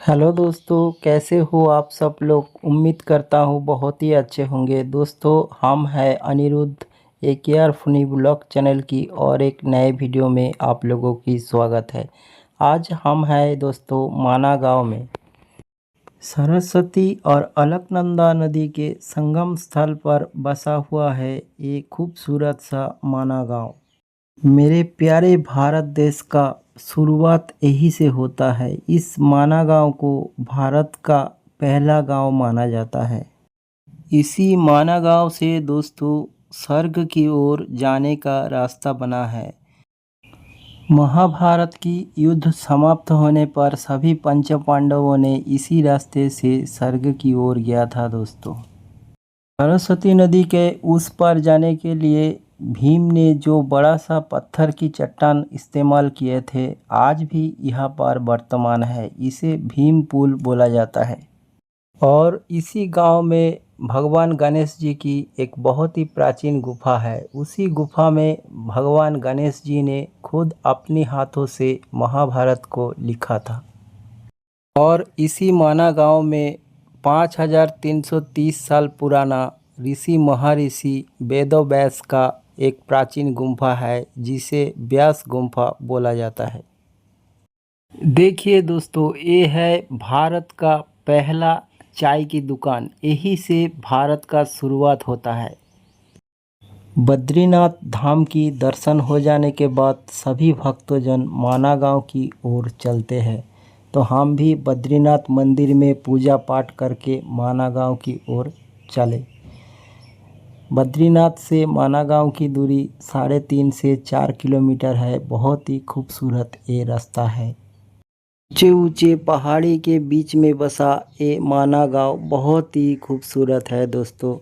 Hello दोस्तों, कैसे हो आप सब लोग। उम्मीद करता हूँ बहुत ही अच्छे होंगे। दोस्तों, हम हैं अनिरुद्ध ए के आर फनी ब्लॉग चैनल की और एक नए वीडियो में आप लोगों की स्वागत है। आज हम हैं दोस्तों माना गांव में। सरस्वती और अलकनंदा नदी के संगम स्थल पर बसा हुआ है ये खूबसूरत सा माना गांव। मेरे प्यारे भारत देश का शुरुआत यही से होता है। इस माना गांव को भारत का पहला गांव माना जाता है। इसी माना गांव से दोस्तों स्वर्ग की ओर जाने का रास्ता बना है। महाभारत की युद्ध समाप्त होने पर सभी पंच पांडवों ने इसी रास्ते से स्वर्ग की ओर गया था दोस्तों। सरस्वती नदी के उस पार जाने के लिए भीम ने जो बड़ा सा पत्थर की चट्टान इस्तेमाल किए थे, आज भी यहाँ पर वर्तमान है। इसे भीम पुल बोला जाता है। और इसी गांव में भगवान गणेश जी की एक बहुत ही प्राचीन गुफा है। उसी गुफा में भगवान गणेश जी ने खुद अपने हाथों से महाभारत को लिखा था। और इसी माना गांव में 5330 साल पुराना ऋषि महर्षि वेदव्यास का एक प्राचीन गुम्फा है, जिसे व्यास गुम्फा बोला जाता है। देखिए दोस्तों, ये है भारत का पहला चाय की दुकान। यही से भारत का शुरुआत होता है। बद्रीनाथ धाम की दर्शन हो जाने के बाद सभी भक्तजन माना गांव की ओर चलते हैं। तो हम भी बद्रीनाथ मंदिर में पूजा पाठ करके माना गांव की ओर चले। बद्रीनाथ से माना गांव की दूरी 3.5 से 4 किलोमीटर है। बहुत ही खूबसूरत ये रास्ता है। ऊंचे ऊंचे पहाड़ी के बीच में बसा ये माना गांव बहुत ही खूबसूरत है दोस्तों।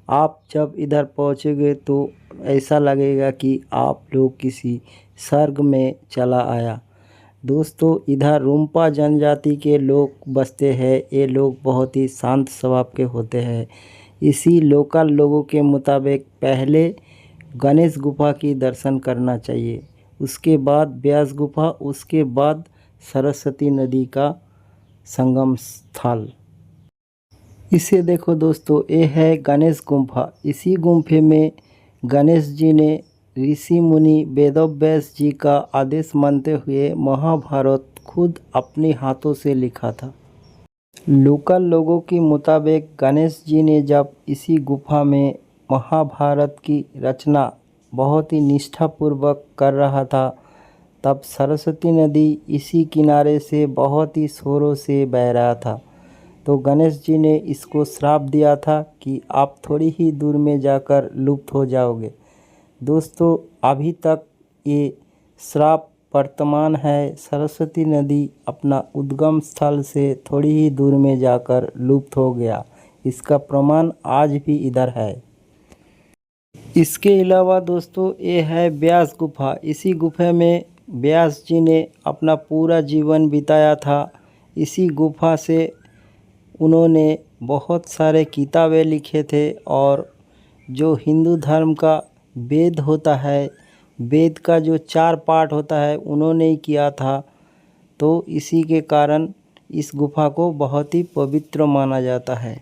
आप जब इधर पहुंचोगे तो ऐसा लगेगा कि आप लोग किसी स्वर्ग में चला आया। दोस्तों, इधर रूम्पा जनजाति के लोग बसते हैं। ये लोग बहुत ही शांत स्वभाव के होते हैं। इसी लोकल लोगों के मुताबिक पहले गणेश गुफा की दर्शन करना चाहिए, उसके बाद व्यास गुफा, उसके बाद सरस्वती नदी का संगम स्थल। इसे देखो दोस्तों, ये है गणेश गुम्फा। इसी गुम्फे में गणेश जी ने ऋषि मुनि वेदव्यास जी का आदेश मानते हुए महाभारत खुद अपने हाथों से लिखा था। लोकल लोगों के मुताबिक गणेश जी ने जब इसी गुफा में महाभारत की रचना बहुत ही निष्ठापूर्वक कर रहा था, तब सरस्वती नदी इसी किनारे से बहुत ही जोरों से बह रहा था। तो गणेश जी ने इसको श्राप दिया था कि आप थोड़ी ही दूर में जाकर लुप्त हो जाओगे। दोस्तों, अभी तक ये श्राप वर्तमान है। सरस्वती नदी अपना उद्गम स्थल से थोड़ी ही दूर में जाकर लुप्त हो गया। इसका प्रमाण आज भी इधर है। इसके अलावा दोस्तों, ये है व्यास गुफा। इसी गुफा में व्यास जी ने अपना पूरा जीवन बिताया था। इसी गुफा से उन्होंने बहुत सारे किताबें लिखे थे। और जो हिंदू धर्म का वेद होता है, वेद का जो 4 पाठ होता है, उन्होंने ही किया था। तो इसी के कारण इस गुफा को बहुत ही पवित्र माना जाता है।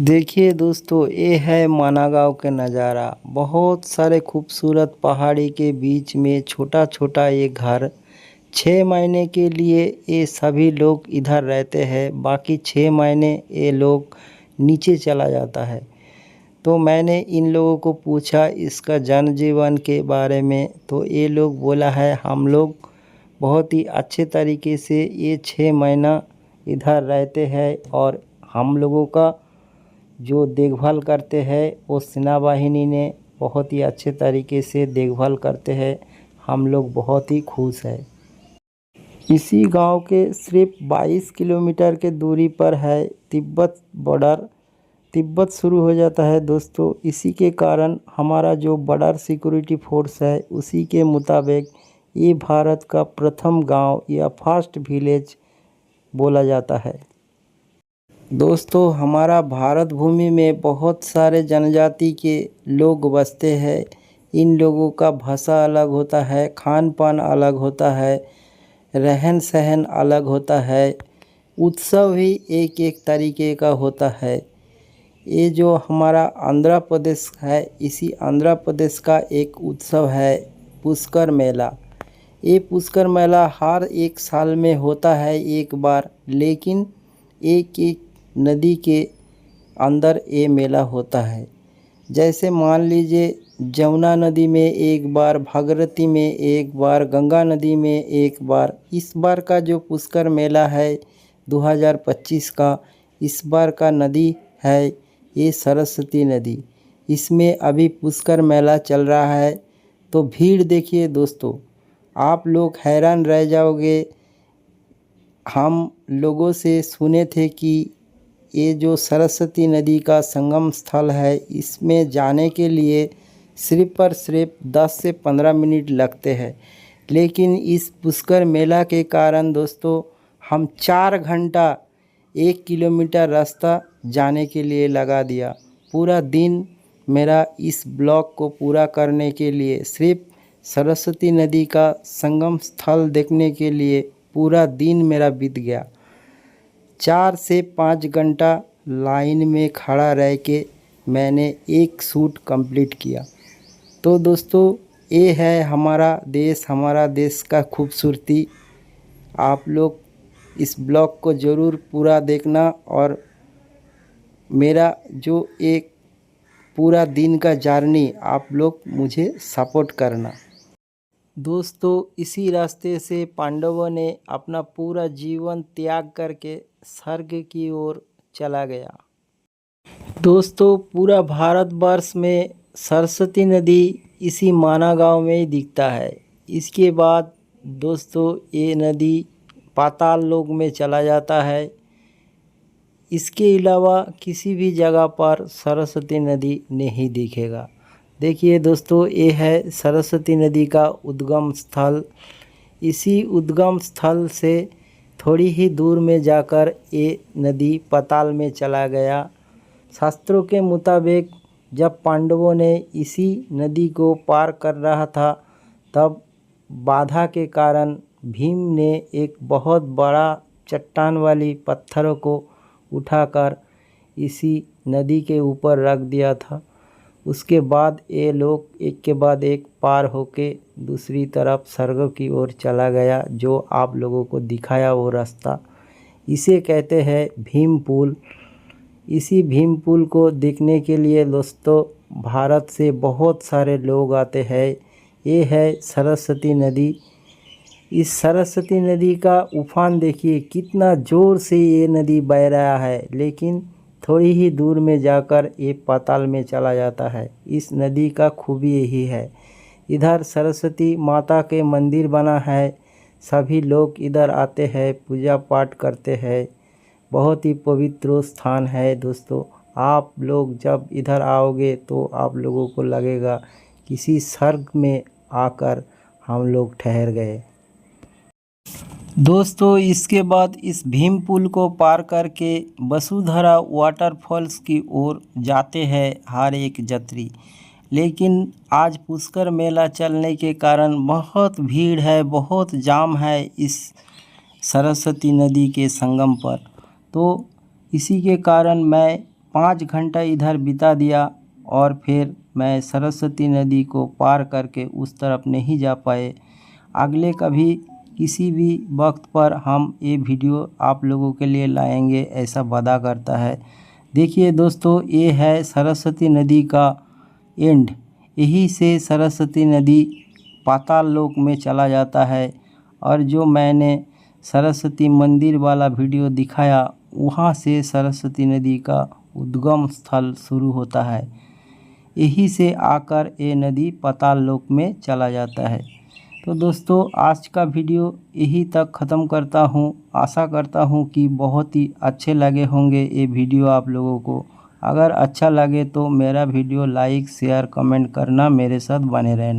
देखिए दोस्तों, ये है माना गांव का नज़ारा। बहुत सारे खूबसूरत पहाड़ी के बीच में छोटा छोटा ये घर। 6 महीने के लिए ये सभी लोग इधर रहते हैं। बाकी 6 महीने ये लोग नीचे चला जाता है। तो मैंने इन लोगों को पूछा इसका जनजीवन के बारे में, तो ये लोग बोला है हम लोग बहुत ही अच्छे तरीके से ये 6 महीना इधर रहते हैं। और हम लोगों का जो देखभाल करते हैं वो सेना वाहिनी ने बहुत ही अच्छे तरीके से देखभाल करते हैं। हम लोग बहुत ही खुश हैं। इसी गांव के सिर्फ 22 किलोमीटर के दूरी पर है तिब्बत बॉर्डर। तिब्बत शुरू हो जाता है दोस्तों। इसी के कारण हमारा जो बॉर्डर सिक्योरिटी फोर्स है, उसी के मुताबिक ये भारत का प्रथम गांव या फर्स्ट विलेज बोला जाता है। दोस्तों, हमारा भारत भूमि में बहुत सारे जनजाति के लोग बसते हैं। इन लोगों का भाषा अलग होता है, खान पान अलग होता है, रहन सहन अलग होता है। उत्सव भी एक एक तरीके का होता है। ये जो हमारा आंध्र प्रदेश है, इसी आंध्र प्रदेश का एक उत्सव है पुष्कर मेला। ये पुष्कर मेला हर एक साल में होता है एक बार, लेकिन एक एक नदी के अंदर ये मेला होता है। जैसे मान लीजिए जमुना नदी में एक बार, भागीरथी में एक बार, गंगा नदी में एक बार। इस बार का जो पुष्कर मेला है 2025 का, इस बार का नदी है ये सरस्वती नदी। इसमें अभी पुष्कर मेला चल रहा है। तो भीड़ देखिए दोस्तों, आप लोग हैरान रह जाओगे। हम लोगों से सुने थे कि ये जो सरस्वती नदी का संगम स्थल है, इसमें जाने के लिए सिर्फ और सिर्फ 10 से 15 मिनट लगते हैं, लेकिन इस पुष्कर मेला के कारण दोस्तों हम 4 घंटा 1 किलोमीटर रास्ता जाने के लिए लगा दिया। पूरा दिन मेरा इस ब्लॉग को पूरा करने के लिए, सिर्फ सरस्वती नदी का संगम स्थल देखने के लिए पूरा दिन मेरा बीत गया। 4 से 5 घंटा लाइन में खड़ा रह के मैंने एक शूट कंप्लीट किया। तो दोस्तों ये है हमारा देश का खूबसूरती। आप लोग इस ब्लॉग को ज़रूर पूरा देखना और मेरा जो एक पूरा दिन का जर्नी आप लोग मुझे सपोर्ट करना। दोस्तों इसी रास्ते से पांडवों ने अपना पूरा जीवन त्याग करके स्वर्ग की ओर चला गया। दोस्तों पूरा भारतवर्ष में सरस्वती नदी इसी माना गांव में ही दिखता है। इसके बाद दोस्तों ये नदी पाताल लोक में चला जाता है। इसके अलावा किसी भी जगह पर सरस्वती नदी नहीं दिखेगा। देखिए दोस्तों ये है सरस्वती नदी का उद्गम स्थल। इसी उद्गम स्थल से थोड़ी ही दूर में जाकर ये नदी पाताल में चला गया। शास्त्रों के मुताबिक जब पांडवों ने इसी नदी को पार कर रहा था, तब बाधा के कारण भीम ने एक बहुत बड़ा चट्टान वाली पत्थरों को उठाकर इसी नदी के ऊपर रख दिया था। उसके बाद ये लोग एक के बाद एक पार होके दूसरी तरफ स्वर्ग की ओर चला गया, जो आप लोगों को दिखाया वो रास्ता। इसे कहते हैं भीम पुल। इसी भीम पुल को देखने के लिए दोस्तों भारत से बहुत सारे लोग आते हैं। ये है सरस्वती नदी। इस सरस्वती नदी का उफान देखिए कितना ज़ोर से ये नदी बह रहा है, लेकिन थोड़ी ही दूर में जाकर ये पाताल में चला जाता है। इस नदी का खूबी यही है। इधर सरस्वती माता के मंदिर बना है, सभी लोग इधर आते हैं, पूजा पाठ करते हैं। बहुत ही पवित्र स्थान है दोस्तों। आप लोग जब इधर आओगे तो आप लोगों को लगेगा किसी स्वर्ग में आकर हम लोग ठहर गए। दोस्तों इसके बाद इस भीम पुल को पार करके वसुधरा वाटरफॉल्स की ओर जाते हैं हर एक यात्री। लेकिन आज पुष्कर मेला चलने के कारण बहुत भीड़ है, बहुत जाम है इस सरस्वती नदी के संगम पर। तो इसी के कारण मैं 5 घंटा इधर बिता दिया और फिर मैं सरस्वती नदी को पार करके उस तरफ नहीं जा पाए। अगले कभी किसी भी वक्त पर हम ये वीडियो आप लोगों के लिए लाएंगे, ऐसा वादा करता है। देखिए दोस्तों ये है सरस्वती नदी का एंड। यही से सरस्वती नदी पाताल लोक में चला जाता है। और जो मैंने सरस्वती मंदिर वाला वीडियो दिखाया, वहाँ से सरस्वती नदी का उद्गम स्थल शुरू होता है। यही से आकर ये नदी पाताल लोक में चला जाता है। तो दोस्तों आज का वीडियो यही तक ख़त्म करता हूँ। आशा करता हूँ कि बहुत ही अच्छे लगे होंगे ये वीडियो आप लोगों को। अगर अच्छा लगे तो मेरा वीडियो लाइक शेयर कमेंट करना, मेरे साथ बने रहना।